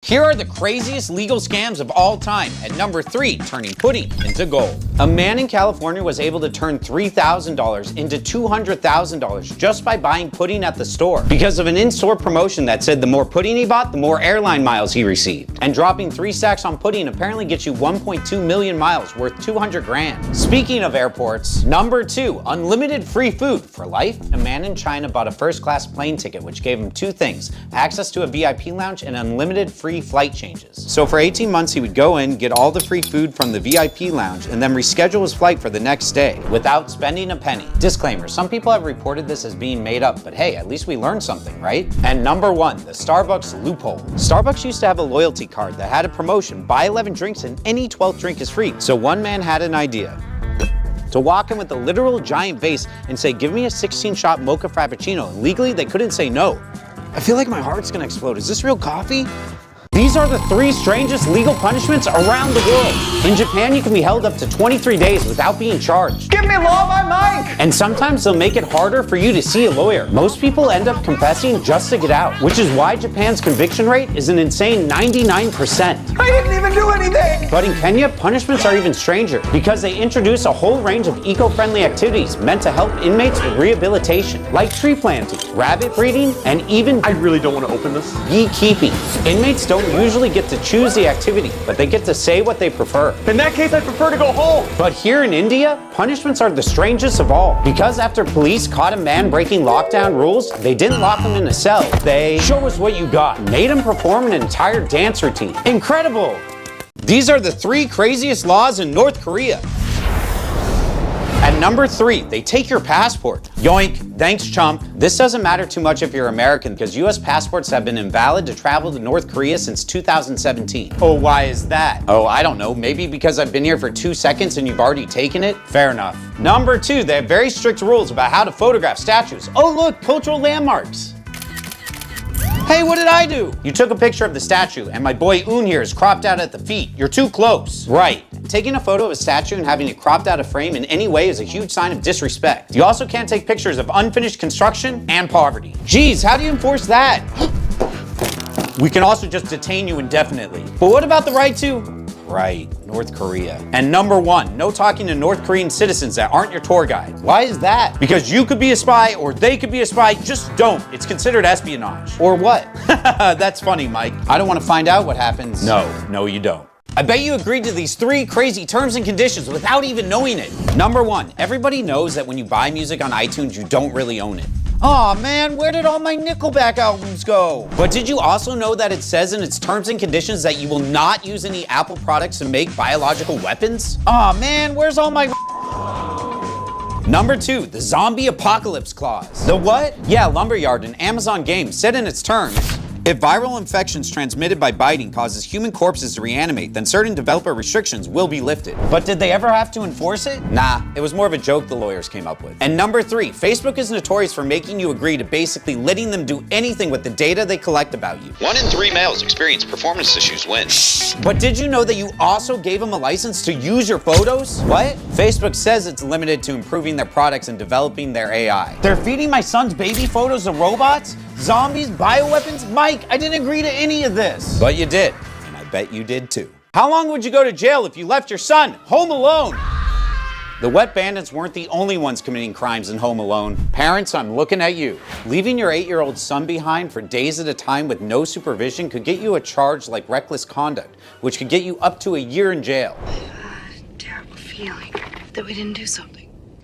Here are the craziest legal scams of all time. At number 3, turning pudding into gold. A man in California was able to turn $3,000 into $200,000 just by buying pudding at the store because of an in-store promotion that said the more pudding he bought, the more airline miles he received. And dropping 3 stacks on pudding apparently gets you 1.2 million miles worth 200 grand. Speaking of airports, number 2, unlimited free food for life. A man in China bought a first-class plane ticket which gave him 2 things: access to a VIP lounge and unlimited free flight changes. So for 18 months he would go in, get all the free food from the VIP lounge, and then reschedule his flight for the next day without spending a penny. Disclaimer, some people have reported this as being made up, but hey, at least we learned something, right? And number 1, the Starbucks loophole. Starbucks used to have a loyalty card that had a promotion: buy 11 drinks and any 12th drink is free. So one man had an idea to walk in with a literal giant vase and say, give me a 16-shot mocha frappuccino, and legally they couldn't say no. I feel like my heart's gonna explode. Is this real coffee? These are the 3 strangest legal punishments around the world. In Japan, you can be held up to 23 days without being charged. Give me law by Mike! And sometimes they'll make it harder for you to see a lawyer. Most people end up confessing just to get out, which is why Japan's conviction rate is an insane 99%. I didn't even do anything! But in Kenya, punishments are even stranger because they introduce a whole range of eco-friendly activities meant to help inmates with rehabilitation, like tree planting, rabbit breeding, and even I really don't want to open this. beekeeping. Inmates don't usually get to choose the activity, but they get to say what they prefer. In that case, I prefer to go home. But here in India, punishments are the strangest of all. Because after police caught a man breaking lockdown rules, they didn't lock him in a cell. They show us what you got, made him perform an entire dance routine. Incredible! These are the 3 craziest laws in North Korea. At number 3, they take your passport. Yoink, thanks chump. This doesn't matter too much if you're American because US passports have been invalid to travel to North Korea since 2017. Oh, why is that? Oh, I don't know, maybe because I've been here for 2 seconds and you've already taken it? Fair enough. Number 2, they have very strict rules about how to photograph statues. Oh look, cultural landmarks. Hey, what did I do? You took a picture of the statue and my boy Un here is cropped out at the feet. You're too close. Right. Taking a photo of a statue and having it cropped out of frame in any way is a huge sign of disrespect. You also can't take pictures of unfinished construction and poverty. Geez, how do you enforce that? We can also just detain you indefinitely. But what about the right to? Right, North Korea. And number 1, no talking to North Korean citizens that aren't your tour guide. Why is that? Because you could be a spy or they could be a spy, just don't. It's considered espionage. Or what? That's funny, Mike. I don't want to find out what happens. No, you don't. I bet you agreed to these 3 crazy terms and conditions without even knowing it. Number 1, everybody knows that when you buy music on iTunes, you don't really own it. Aw man, where did all my Nickelback albums go? But did you also know that it says in its terms and conditions that you will not use any Apple products to make biological weapons? Aw man, where's all my... Number 2, the zombie apocalypse clause. The what? Yeah, Lumberyard, an Amazon game, said in its terms, if viral infections transmitted by biting causes human corpses to reanimate, then certain developer restrictions will be lifted. But did they ever have to enforce it? Nah, it was more of a joke the lawyers came up with. And number 3, Facebook is notorious for making you agree to basically letting them do anything with the data they collect about you. 1 in 3 males experience performance issues when... But did you know that you also gave them a license to use your photos? What? Facebook says it's limited to improving their products and developing their AI. They're feeding my son's baby photos to robots? Zombies? Bioweapons? Mike, I didn't agree to any of this. But you did, and I bet you did too. How long would you go to jail if you left your son home alone? The wet bandits weren't the only ones committing crimes in Home Alone. Parents, I'm looking at you. Leaving your 8-year-old son behind for days at a time with no supervision could get you a charge like reckless conduct, which could get you up to a year in jail. I have a terrible feeling that we didn't do something.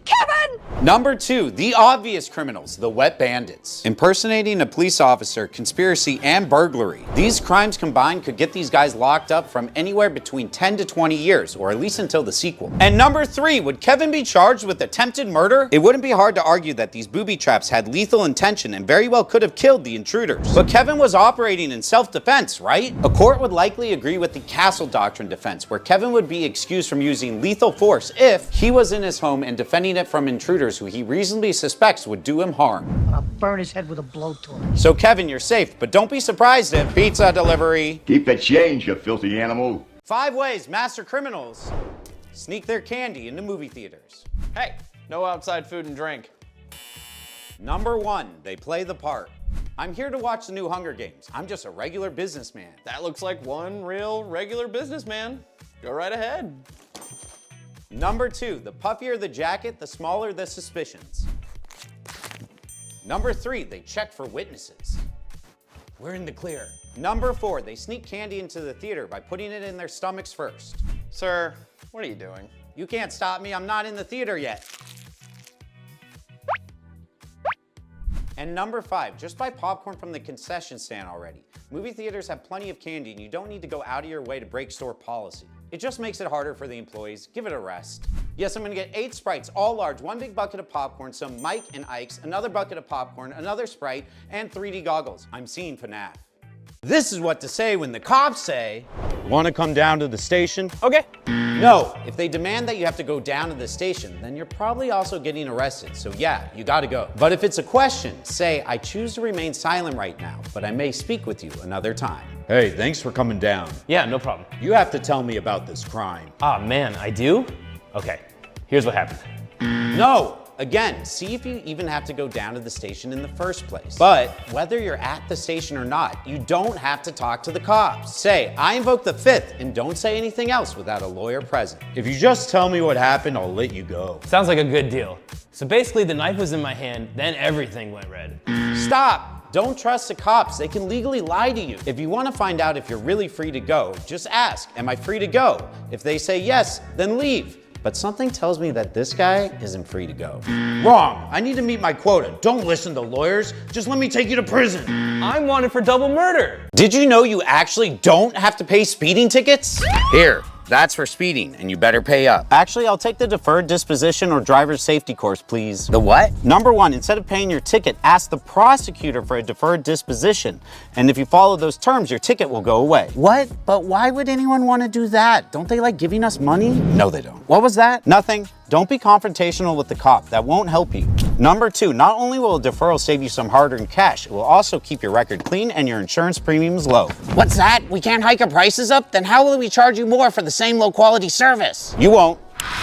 Kevin! Number 2, the obvious criminals, the wet bandits. Impersonating a police officer, conspiracy, and burglary. These crimes combined could get these guys locked up from anywhere between 10 to 20 years, or at least until the sequel. And number 3, would Kevin be charged with attempted murder? It wouldn't be hard to argue that these booby traps had lethal intention and very well could have killed the intruders. But Kevin was operating in self-defense, right? A court would likely agree with the Castle Doctrine defense, where Kevin would be excused from using lethal force if he was in his home and defending it from intruders who he reasonably suspects would do him harm. I'll burn his head with a blowtorch. So Kevin, you're safe, but don't be surprised if pizza delivery. Keep the change, you filthy animal. 5 ways master criminals sneak their candy into movie theaters. Hey, no outside food and drink. Number 1, they play the part. I'm here to watch the new Hunger Games. I'm just a regular businessman. That looks like one real regular businessman. Go right ahead. Number 2, the puffier the jacket, the smaller the suspicions. Number 3, they check for witnesses. We're in the clear. Number 4, they sneak candy into the theater by putting it in their stomachs first. Sir, what are you doing? You can't stop me, I'm not in the theater yet. And number 5, just buy popcorn from the concession stand already. Movie theaters have plenty of candy and you don't need to go out of your way to break store policy. It just makes it harder for the employees. Give it a rest. Yes, I'm gonna get 8 Sprites, all large, 1 big bucket of popcorn, some Mike and Ike's, another bucket of popcorn, another Sprite, and 3D goggles. I'm seeing FNAF. This is what to say when the cops say, "Wanna come down to the station?" Okay. No, if they demand that you have to go down to the station, then you're probably also getting arrested, so yeah, you gotta go. But if it's a question, say, "I choose to remain silent right now, but I may speak with you another time." Hey, thanks for coming down. Yeah, no problem. You have to tell me about this crime. Ah, man, I do? Okay, here's what happened. No! Again, see if you even have to go down to the station in the first place. But whether you're at the station or not, you don't have to talk to the cops. Say, "I invoke the 5th," and don't say anything else without a lawyer present. If you just tell me what happened, I'll let you go. Sounds like a good deal. So basically, the knife was in my hand, then everything went red. Stop! Don't trust the cops. They can legally lie to you. If you want to find out if you're really free to go, just ask, "Am I free to go?" If they say yes, then leave. But something tells me that this guy isn't free to go. Wrong. I need to meet my quota. Don't listen to lawyers. Just let me take you to prison. I'm wanted for double murder. Did you know you actually don't have to pay speeding tickets? Here, that's for speeding, and you better pay up. Actually, I'll take the deferred disposition or driver's safety course, please. The what? Number 1, instead of paying your ticket, ask the prosecutor for a deferred disposition. And if you follow those terms, your ticket will go away. What? But why would anyone want to do that? Don't they like giving us money? No, they don't. What was that? Nothing. Don't be confrontational with the cop. That won't help you. Number 2, not only will a deferral save you some hard-earned cash, it will also keep your record clean and your insurance premiums low. What's that? We can't hike our prices up? Then how will we charge you more for the same low-quality service? You won't.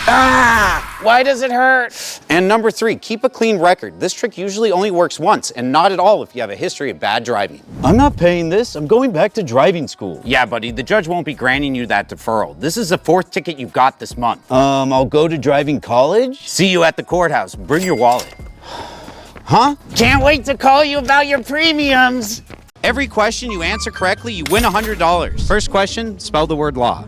Ah! Why does it hurt? And number 3, keep a clean record. This trick usually only works once and not at all if you have a history of bad driving. I'm not paying this. I'm going back to driving school. Yeah, buddy, the judge won't be granting you that deferral. This is the 4th ticket you've got this month. I'll go to driving college? See you at the courthouse. Bring your wallet. Huh? Can't wait to call you about your premiums. Every question you answer correctly, you win $100. First question, spell the word law.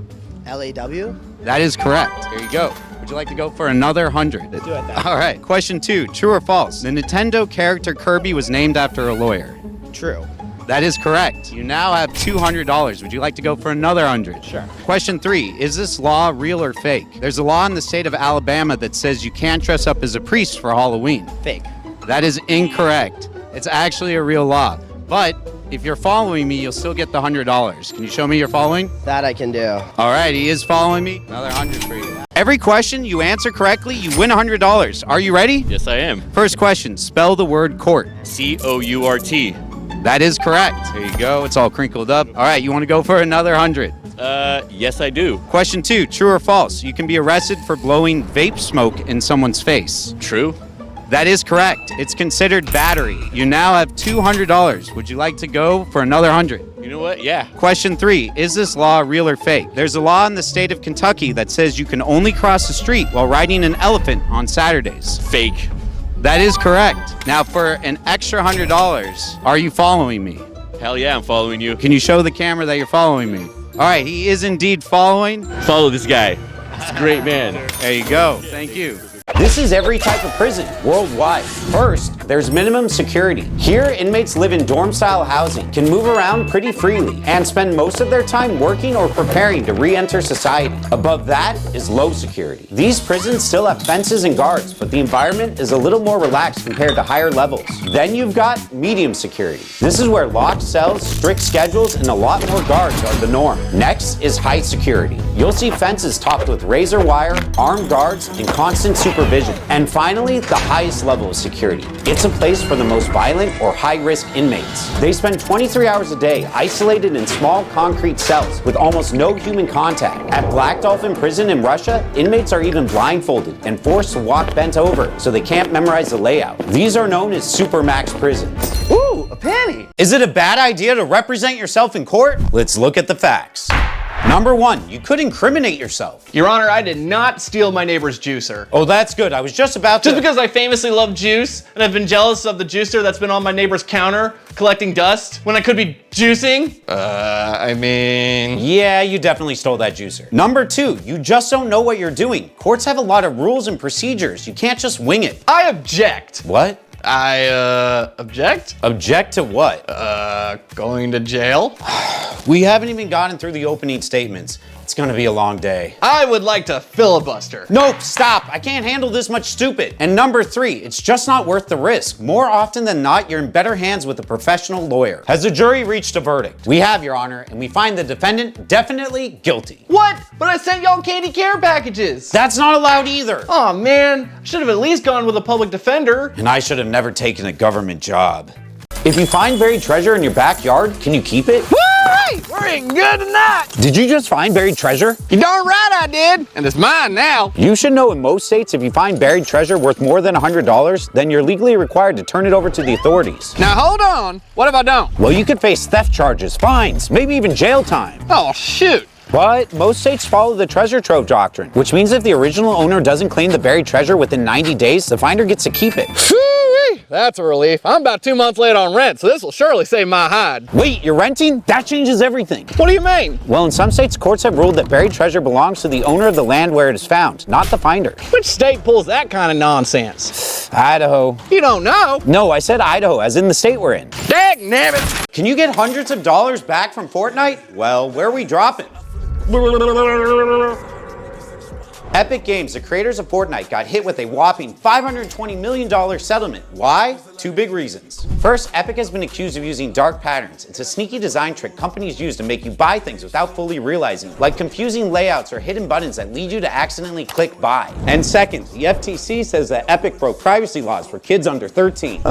L-A-W? That is correct. There you go. Would you like to go for another 100? Do it then. All right. Question 2, true or false? The Nintendo character Kirby was named after a lawyer. True. That is correct. You now have $200. Would you like to go for another 100? Sure. Question 3, is this law real or fake? There's a law in the state of Alabama that says you can't dress up as a priest for Halloween. Fake. That is incorrect. It's actually a real law. But if you're following me, you'll still get the $100. Can you show me you're following? That I can do. All right, he is following me. Another 100 for you. Every question you answer correctly, you win $100. Are you ready? Yes, I am. First question, spell the word court. C-O-U-R-T. That is correct. There you go. It's all crinkled up. All right, you want to go for another 100? Yes, I do. Question 2, true or false? You can be arrested for blowing vape smoke in someone's face. True. That is correct. It's considered battery. You now have $200. Would you like to go for another 100? You know what? Yeah. Question 3, is this law real or fake? There's a law in the state of Kentucky that says you can only cross the street while riding an elephant on Saturdays. Fake. That is correct. Now for an extra $100, are you following me? Hell yeah, I'm following you. Can you show the camera that you're following me? All right, he is indeed following. Follow this guy. He's a great man. There you go. Thank you. This is every type of prison worldwide. First, there's minimum security. Here, inmates live in dorm-style housing, can move around pretty freely, and spend most of their time working or preparing to re-enter society. Above that is low security. These prisons still have fences and guards, but the environment is a little more relaxed compared to higher levels. Then you've got medium security. This is where locked cells, strict schedules, and a lot more guards are the norm. Next is high security. You'll see fences topped with razor wire, armed guards, and constant supervision. And finally, the highest level of security. It's a place for the most violent or high-risk inmates. They spend 23 hours a day isolated in small concrete cells with almost no human contact. At Black Dolphin Prison in Russia, inmates are even blindfolded and forced to walk bent over so they can't memorize the layout. These are known as supermax prisons. Ooh, a penny. Is it a bad idea to represent yourself in court? Let's look at the facts. Number 1, you could incriminate yourself. Your Honor, I did not steal my neighbor's juicer. Oh, that's good. I was just about to... Just because I famously love juice, and I've been jealous of the juicer that's been on my neighbor's counter collecting dust when I could be juicing? I mean... Yeah, you definitely stole that juicer. Number 2, you just don't know what you're doing. Courts have a lot of rules and procedures. You can't just wing it. I object. What? I object? Object to what? Going to jail? We haven't even gotten through the opening statements. It's gonna be a long day. I would like to filibuster. Nope, stop. I can't handle this much stupid. And number 3, it's just not worth the risk. More often than not, you're in better hands with a professional lawyer. Has the jury reached a verdict? We have, Your Honor, and we find the defendant definitely guilty. What? But I sent y'all candy care packages. That's not allowed either. Aw, man. I should have at least gone with a public defender. And I should have never taken a government job. If you find buried treasure in your backyard, can you keep it? We're eating good tonight. Did you just find buried treasure? You darn right I did. And it's mine now. You should know in most states, if you find buried treasure worth more than $100, then you're legally required to turn it over to the authorities. Now hold on. What if I don't? Well, you could face theft charges, fines, maybe even jail time. Oh, shoot. But most states follow the treasure trove doctrine, which means if the original owner doesn't claim the buried treasure within 90 days, the finder gets to keep it. That's a relief. I'm about 2 months late on rent, so this will surely save my hide. Wait, you're renting? That changes everything. What do you mean? Well, in some states, courts have ruled that buried treasure belongs to the owner of the land where it is found, not the finder. Which state pulls that kind of nonsense? Idaho. You don't know. No, I said Idaho, as in the state we're in. Dagnabbit. Can you get hundreds of dollars back from Fortnite? Well, where are we dropping? Epic Games, the creators of Fortnite, got hit with a whopping $520 million settlement. Why? 2 big reasons. First, Epic has been accused of using dark patterns. It's a sneaky design trick companies use to make you buy things without fully realizing it, like confusing layouts or hidden buttons that lead you to accidentally click buy. And second, the FTC says that Epic broke privacy laws for kids under 13.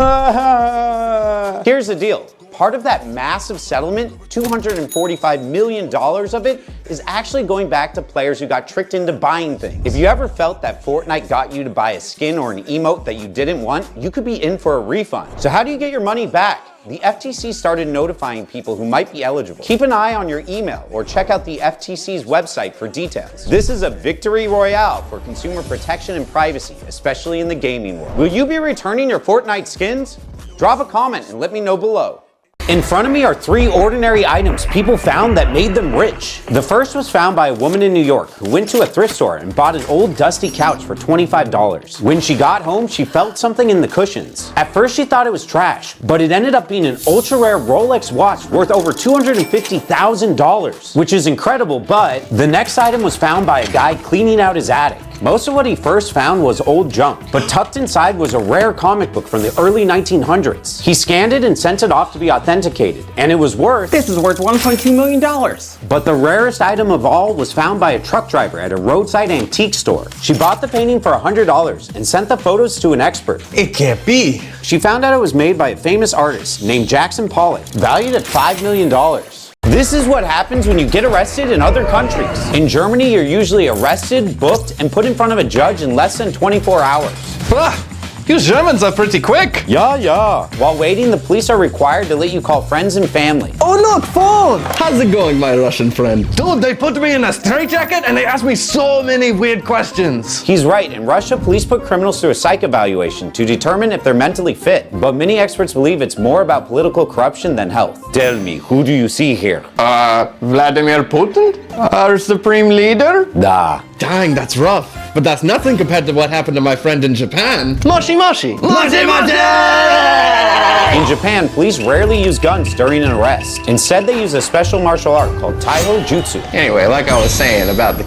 Here's the deal. Part of that massive settlement, $245 million of it, is actually going back to players who got tricked into buying things. If you ever felt that Fortnite got you to buy a skin or an emote that you didn't want, you could be in for a refund. So how do you get your money back? The FTC started notifying people who might be eligible. Keep an eye on your email or check out the FTC's website for details. This is a victory royale for consumer protection and privacy, especially in the gaming world. Will you be returning your Fortnite skins? Drop a comment and let me know below. In front of me are 3 ordinary items people found that made them rich. The first was found by a woman in New York who went to a thrift store and bought an old dusty couch for $25. When she got home, she felt something in the cushions. At first she thought it was trash, but it ended up being an ultra rare Rolex watch worth over $250,000, which is incredible. But the next item was found by a guy cleaning out his attic. Most of what he first found was old junk, but tucked inside was a rare comic book from the early 1900s. He scanned it and sent it off to be authenticated, and it was worth... This is worth $1.2 million. But the rarest item of all was found by a truck driver at a roadside antique store. She bought the painting for $100 and sent the photos to an expert. It can't be. She found out it was made by a famous artist named Jackson Pollock, valued at $5 million. This is what happens when you get arrested in other countries. In Germany, you're usually arrested, booked, and put in front of a judge in less than 24 hours. You Germans are pretty quick. Yeah. While waiting, the police are required to let you call friends and family. Oh look, phone! How's it going, my Russian friend? Dude, they put me in a straitjacket and they asked me so many weird questions. He's right. In Russia, police put criminals through a psych evaluation to determine if they're mentally fit. But many experts believe it's more about political corruption than health. Tell me, who do you see here? Vladimir Putin? Our supreme leader? Nah. Dang, that's rough. But that's nothing compared to what happened to my friend in Japan. Moshi Moshi! Moshi Moshi! In Japan, police rarely use guns during an arrest. Instead, they use a special martial art called Taiho Jutsu. Anyway, like I was saying about the...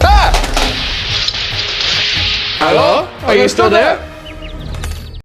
Hello? Are you still there?